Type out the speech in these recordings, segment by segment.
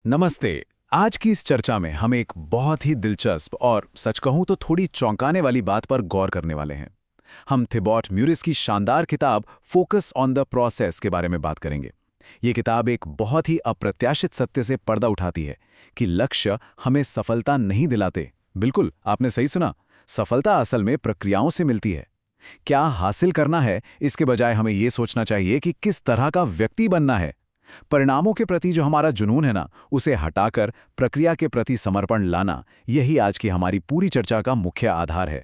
नमस्ते। आज की इस चर्चा में हम एक बहुत ही दिलचस्प और सच कहूं तो थोड़ी चौंकाने वाली बात पर गौर करने वाले हैं। हम थिबॉट म्यूरिस की शानदार किताब फोकस ऑन द प्रोसेस के बारे में बात करेंगे। ये किताब एक बहुत ही अप्रत्याशित सत्य से पर्दा उठाती है कि लक्ष्य हमें सफलता नहीं दिलाते। बिल्कुल, आपने सही सुना। सफलता असल में प्रक्रियाओं से मिलती है। क्या हासिल करना है, इसके बजाय हमें ये सोचना चाहिए कि किस तरह का व्यक्ति बनना है। परिणामों के प्रति जो हमारा जुनून है ना, उसे हटाकर प्रक्रिया के प्रति समर्पण लाना, यही आज की हमारी पूरी चर्चा का मुख्य आधार है।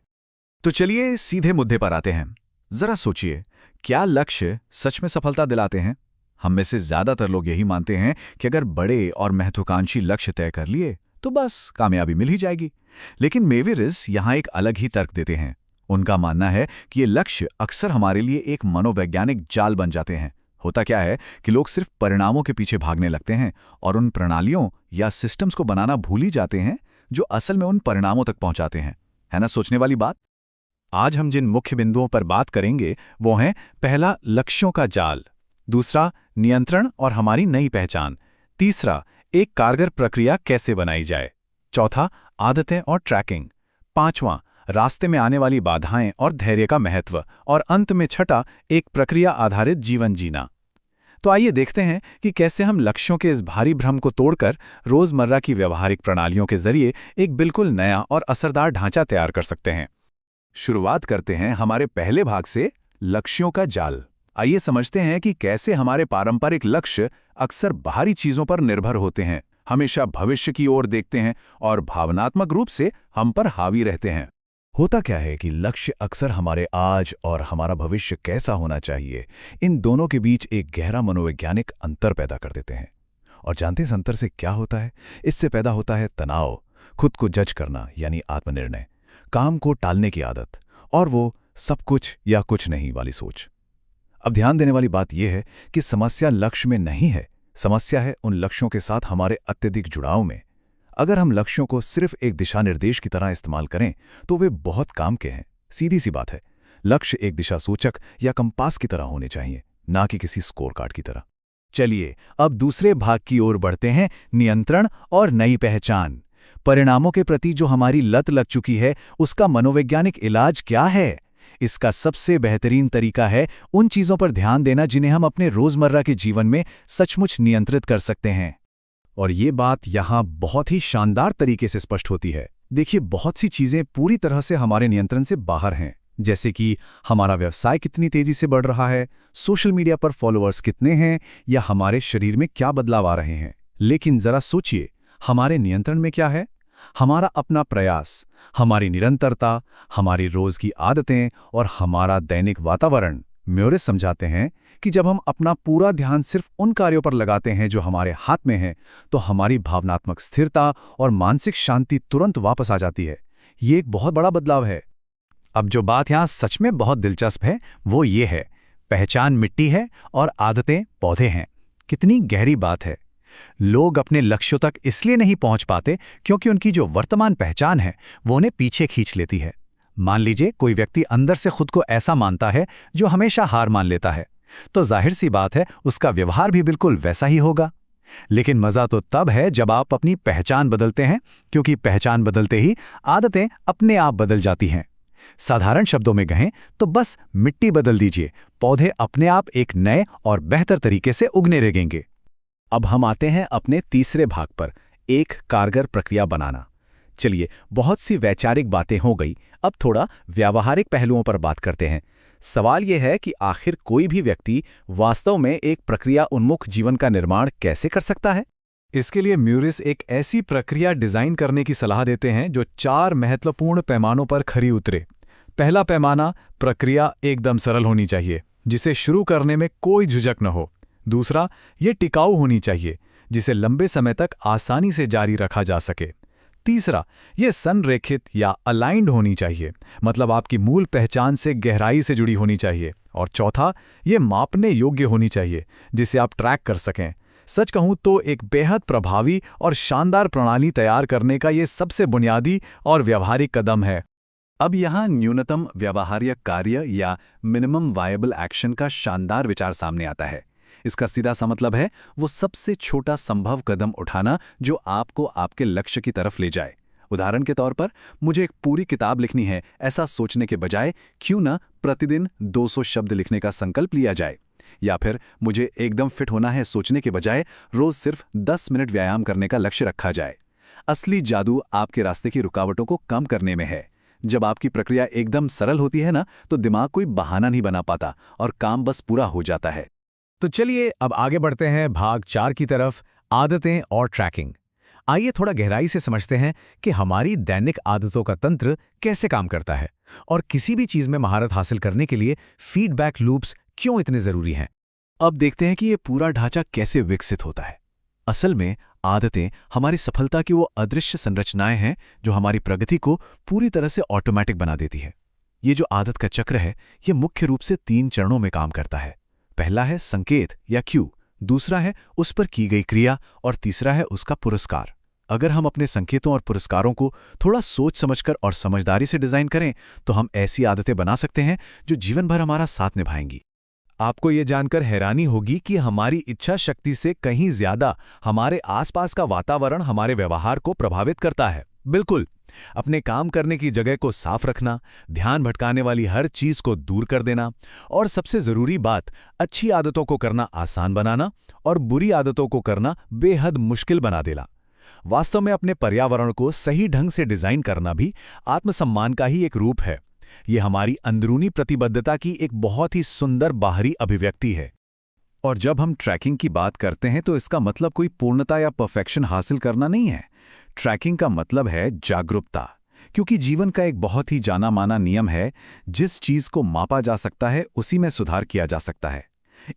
तो चलिए सीधे मुद्दे पर आते हैं। जरा सोचिए, क्या लक्ष्य सच में सफलता दिलाते हैं? हम में से ज्यादातर लोग यही मानते हैं कि अगर बड़े और महत्वाकांक्षी लक्ष्य तय कर लिए तो बस कामयाबी मिल ही जाएगी। लेकिन मेविरिस यहां एक अलग ही तर्क देते हैं। उनका मानना है कि ये लक्ष्य अक्सर हमारे लिए एक मनोवैज्ञानिक जाल बन जाते हैं। होता क्या है कि लोग सिर्फ परिणामों के पीछे भागने लगते हैं और उन प्रणालियों या सिस्टम्स को बनाना भूल ही जाते हैं जो असल में उन परिणामों तक पहुंचाते हैं। है ना सोचने वाली बात? आज हम जिन मुख्य बिंदुओं पर बात करेंगे वो हैं, पहला, लक्ष्यों का जाल। दूसरा, नियंत्रण और हमारी नई पहचान। तीसरा, एक कारगर प्रक्रिया कैसे बनाई जाए। चौथा, आदतें और ट्रैकिंग। पांचवां, रास्ते में आने वाली बाधाएं और धैर्य का महत्व। और अंत में छठा, एक प्रक्रिया आधारित जीवन जीना। तो आइए देखते हैं कि कैसे हम लक्ष्यों के इस भारी भ्रम को तोड़कर रोजमर्रा की व्यवहारिक प्रणालियों के जरिए एक बिल्कुल नया और असरदार ढांचा तैयार कर सकते हैं। शुरुआत करते हैं हमारे पहले भाग से, लक्ष्यों का जाल। आइए समझते हैं कि कैसे हमारे पारंपरिक लक्ष्य अक्सर बाहरी चीजों पर निर्भर होते हैं, हमेशा भविष्य की ओर देखते हैं और भावनात्मक रूप से हम पर हावी रहते हैं। होता क्या है कि लक्ष्य अक्सर हमारे आज और हमारा भविष्य कैसा होना चाहिए, इन दोनों के बीच एक गहरा मनोवैज्ञानिक अंतर पैदा कर देते हैं। और जानते हैं इस अंतर से क्या होता है? इससे पैदा होता है तनाव, खुद को जज करना यानी आत्मनिर्णय, काम को टालने की आदत और वो सब कुछ या कुछ नहीं वाली सोच। अब ध्यान देने वाली बात यह है कि समस्या लक्ष्य में नहीं है, समस्या है उन लक्ष्यों के साथ हमारे अत्यधिक जुड़ाव में। अगर हम लक्ष्यों को सिर्फ एक दिशा निर्देश की तरह इस्तेमाल करें तो वे बहुत काम के हैं। सीधी सी बात है, लक्ष्य एक दिशा सूचक या कंपास की तरह होने चाहिए, ना कि किसी स्कोर कार्ड की तरह। चलिए अब दूसरे भाग की ओर बढ़ते हैं, नियंत्रण और नई पहचान। परिणामों के प्रति जो हमारी लत लग चुकी है, उसका मनोवैज्ञानिक इलाज क्या है? इसका सबसे बेहतरीन तरीका है उन चीजों पर ध्यान देना जिन्हें हम अपने रोजमर्रा के जीवन में सचमुच नियंत्रित कर सकते हैं। और ये बात यहाँ बहुत ही शानदार तरीके से स्पष्ट होती है। देखिए, बहुत सी चीजें पूरी तरह से हमारे नियंत्रण से बाहर हैं, जैसे कि हमारा व्यवसाय कितनी तेजी से बढ़ रहा है, सोशल मीडिया पर फॉलोअर्स कितने हैं, या हमारे शरीर में क्या बदलाव आ रहे हैं। लेकिन जरा सोचिए, हमारे नियंत्रण में क्या है? हमारा अपना प्रयास, हमारी निरंतरता, हमारी रोज की आदतें और हमारा दैनिक वातावरण। म्यूरिस समझाते हैं कि जब हम अपना पूरा ध्यान सिर्फ उन कार्यों पर लगाते हैं जो हमारे हाथ में हैं, तो हमारी भावनात्मक स्थिरता और मानसिक शांति तुरंत वापस आ जाती है। ये एक बहुत बड़ा बदलाव है। अब जो बात यहाँ सच में बहुत दिलचस्प है वो ये है, पहचान मिट्टी है और आदतें पौधे हैं। कितनी गहरी बात है। लोग अपने लक्ष्यों तक इसलिए नहीं पहुंच पाते क्योंकि उनकी जो वर्तमान पहचान है वो उन्हें पीछे खींच लेती है। मान लीजिए कोई व्यक्ति अंदर से खुद को ऐसा मानता है जो हमेशा हार मान लेता है, तो जाहिर सी बात है उसका व्यवहार भी बिल्कुल वैसा ही होगा। लेकिन मजा तो तब है जब आप अपनी पहचान बदलते हैं, क्योंकि पहचान बदलते ही आदतें अपने आप बदल जाती हैं। साधारण शब्दों में कहें तो बस मिट्टी बदल दीजिए, पौधे अपने आप एक नए और बेहतर तरीके से उगने लगेंगे। अब हम आते हैं अपने तीसरे भाग पर, एक कारगर प्रक्रिया बनाना। चलिए, बहुत सी वैचारिक बातें हो गई, अब थोड़ा व्यावहारिक पहलुओं पर बात करते हैं। सवाल यह है कि आखिर कोई भी व्यक्ति वास्तव में एक प्रक्रिया उन्मुख जीवन का निर्माण कैसे कर सकता है? इसके लिए म्यूरिस एक ऐसी प्रक्रिया डिजाइन करने की सलाह देते हैं जो 4 महत्वपूर्ण पैमानों पर खरी उतरे। पहला पैमाना, प्रक्रिया एकदम सरल होनी चाहिए, जिसे शुरू करने में कोई झिझक न हो। दूसरा, ये टिकाऊ होनी चाहिए, जिसे लंबे समय तक आसानी से जारी रखा जा सके। तीसरा, ये संरेखित या अलाइंड होनी चाहिए, मतलब आपकी मूल पहचान से गहराई से जुड़ी होनी चाहिए। और चौथा, ये मापने योग्य होनी चाहिए, जिसे आप ट्रैक कर सकें। सच कहूं तो एक बेहद प्रभावी और शानदार प्रणाली तैयार करने का ये सबसे बुनियादी और व्यावहारिक कदम है। अब यहाँ न्यूनतम व्यवहार्य कार्य या मिनिमम वायबल एक्शन का शानदार विचार सामने आता है। इसका सीधा सा मतलब है वो सबसे छोटा संभव कदम उठाना जो आपको आपके लक्ष्य की तरफ ले जाए। उदाहरण के तौर पर, मुझे एक पूरी किताब लिखनी है, ऐसा सोचने के बजाय क्यों ना प्रतिदिन 200 शब्द लिखने का संकल्प लिया जाए। या फिर मुझे एकदम फिट होना है सोचने के बजाय रोज सिर्फ 10 मिनट व्यायाम करने का लक्ष्य रखा जाए। असली जादू आपके रास्ते की रुकावटों को कम करने में है। जब आपकी प्रक्रिया एकदम सरल होती है ना, तो दिमाग कोई बहाना नहीं बना पाता और काम बस पूरा हो जाता है। तो चलिए अब आगे बढ़ते हैं भाग 4 की तरफ, आदतें और ट्रैकिंग। आइए थोड़ा गहराई से समझते हैं कि हमारी दैनिक आदतों का तंत्र कैसे काम करता है और किसी भी चीज में महारत हासिल करने के लिए फीडबैक लूप्स क्यों इतने जरूरी हैं। अब देखते हैं कि ये पूरा ढांचा कैसे विकसित होता है। असल में आदतें हमारी सफलता की वो अदृश्य संरचनाएं हैं जो हमारी प्रगति को पूरी तरह से ऑटोमैटिक बना देती है। ये जो आदत का चक्र है, ये मुख्य रूप से 3 चरणों में काम करता है। पहला है संकेत या क्यू, दूसरा है उस पर की गई क्रिया और तीसरा है उसका पुरस्कार। अगर हम अपने संकेतों और पुरस्कारों को थोड़ा सोच समझकर और समझदारी से डिजाइन करें तो हम ऐसी आदतें बना सकते हैं जो जीवन भर हमारा साथ निभाएंगी। आपको ये जानकर हैरानी होगी कि हमारी इच्छा शक्ति से कहीं ज्यादा हमारे आसपास का वातावरण हमारे व्यवहार को प्रभावित करता है। बिल्कुल, अपने काम करने की जगह को साफ रखना, ध्यान भटकाने वाली हर चीज को दूर कर देना और सबसे जरूरी बात, अच्छी आदतों को करना आसान बनाना और बुरी आदतों को करना बेहद मुश्किल बना देना। वास्तव में अपने पर्यावरण को सही ढंग से डिजाइन करना भी आत्मसम्मान का ही एक रूप है। ये हमारी अंदरूनी प्रतिबद्धता की एक बहुत ही सुंदर बाहरी अभिव्यक्ति है। और जब हम ट्रैकिंग की बात करते हैं तो इसका मतलब कोई पूर्णता या परफेक्शन हासिल करना नहीं है। ट्रैकिंग का मतलब है जागरूकता, क्योंकि जीवन का एक बहुत ही जाना माना नियम है, जिस चीज को मापा जा सकता है उसी में सुधार किया जा सकता है।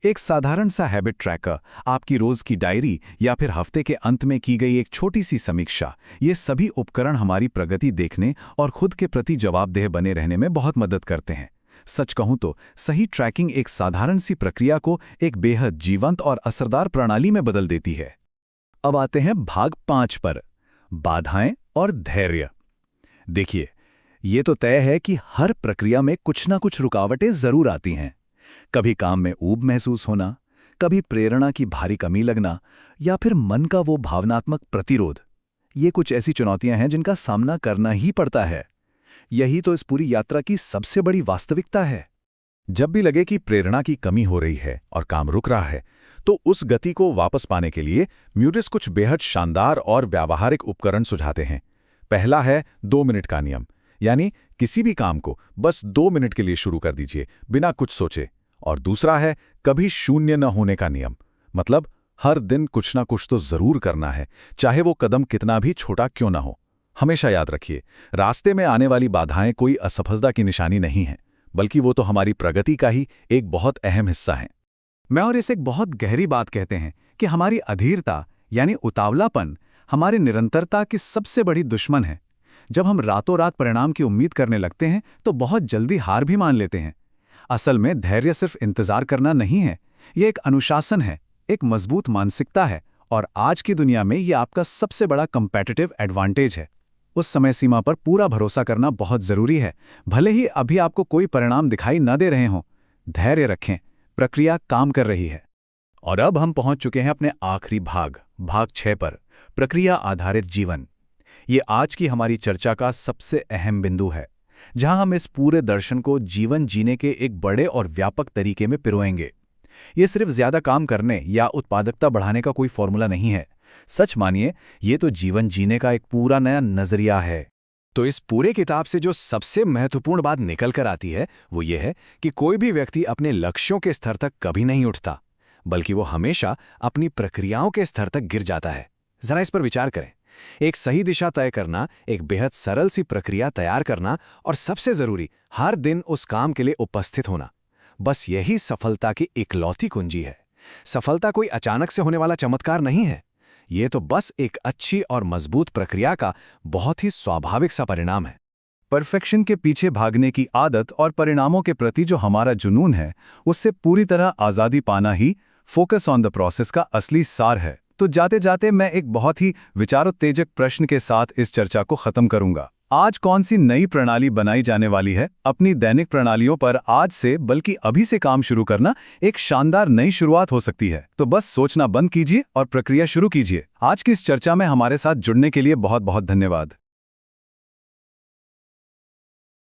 एक साधारण सा हैबिट ट्रैकर, आपकी रोज की डायरी या फिर हफ्ते के अंत में की गई एक छोटी सी समीक्षा, ये सभी उपकरण हमारी प्रगति देखने और खुद के प्रति जवाबदेह बने रहने में बहुत मदद करते हैं। सच कहूं तो सही ट्रैकिंग एक साधारण सी प्रक्रिया को एक बेहद जीवंत और असरदार प्रणाली में बदल देती है। अब आते हैं भाग 5 पर, बाधाएं और धैर्य। देखिए, ये तो तय है कि हर प्रक्रिया में कुछ ना कुछ रुकावटें जरूर आती हैं। कभी काम में ऊब महसूस होना, कभी प्रेरणा की भारी कमी लगना या फिर मन का वो भावनात्मक प्रतिरोध। ये कुछ ऐसी चुनौतियां हैं जिनका सामना करना ही पड़ता है। यही तो इस पूरी यात्रा की सबसे बड़ी वास्तविकता है। जब भी लगे कि प्रेरणा की कमी हो रही है और काम रुक रहा है, तो उस गति को वापस पाने के लिए म्यूरिस कुछ बेहद शानदार और व्यावहारिक उपकरण सुझाते हैं। पहला है 2 मिनट का नियम, यानी किसी भी काम को बस 2 मिनट के लिए शुरू कर दीजिए बिना कुछ सोचे। और दूसरा है कभी शून्य न होने का नियम, मतलब हर दिन कुछ ना कुछ तो जरूर करना है, चाहे वो कदम कितना भी छोटा क्यों ना हो। हमेशा याद रखिए, रास्ते में आने वाली बाधाएं कोई असफलता की निशानी नहीं है, बल्कि वो तो हमारी प्रगति का ही एक बहुत अहम हिस्सा है। मैं और इसे एक बहुत गहरी बात कहते हैं कि हमारी अधीरता यानी उतावलापन हमारी निरंतरता की सबसे बड़ी दुश्मन है। जब हम रातों रात परिणाम की उम्मीद करने लगते हैं तो बहुत जल्दी हार भी मान लेते हैं। असल में धैर्य सिर्फ इंतजार करना नहीं है, ये एक अनुशासन है, एक मजबूत मानसिकता है और आज की दुनिया में ये आपका सबसे बड़ा कंपेटिटिव एडवांटेज है। उस समय सीमा पर पूरा भरोसा करना बहुत जरूरी है, भले ही अभी आपको कोई परिणाम दिखाई न दे रहे हों। धैर्य रखें, प्रक्रिया काम कर रही है। और अब हम पहुंच चुके हैं अपने आखिरी भाग 6 पर, प्रक्रिया आधारित जीवन। ये आज की हमारी चर्चा का सबसे अहम बिंदु है, जहां हम इस पूरे दर्शन को जीवन जीने के एक बड़े और व्यापक तरीके में पिरोएंगे। ये सिर्फ ज्यादा काम करने या उत्पादकता बढ़ाने का कोई फॉर्मूला नहीं है। सच मानिए, ये तो जीवन जीने का एक पूरा नया नजरिया है। तो इस पूरे किताब से जो सबसे महत्वपूर्ण बात निकल कर आती है वो ये है कि कोई भी व्यक्ति अपने लक्ष्यों के स्तर तक कभी नहीं उठता, बल्कि वो हमेशा अपनी प्रक्रियाओं के स्तर तक गिर जाता है। जरा इस पर विचार करें। एक सही दिशा तय करना, एक बेहद सरल सी प्रक्रिया तैयार करना और सबसे जरूरी, हर दिन उस काम के लिए उपस्थित होना, बस यही सफलता की इकलौती कुंजी है। सफलता कोई अचानक से होने वाला चमत्कार नहीं है, ये तो बस एक अच्छी और मजबूत प्रक्रिया का बहुत ही स्वाभाविक सा परिणाम है। परफेक्शन के पीछे भागने की आदत और परिणामों के प्रति जो हमारा जुनून है, उससे पूरी तरह आज़ादी पाना ही फोकस ऑन द प्रोसेस का असली सार है। तो जाते जाते मैं एक बहुत ही विचारोत्तेजक प्रश्न के साथ इस चर्चा को खत्म करूंगा। आज कौन सी नई प्रणाली बनाई जाने वाली है, अपनी दैनिक प्रणालियों पर आज से बल्कि अभी से काम शुरू करना एक शानदार नई शुरुआत हो सकती है। तो बस सोचना बंद कीजिए और प्रक्रिया शुरू कीजिए। आज की इस चर्चा में हमारे साथ जुड़ने के लिए बहुत बहुत धन्यवाद।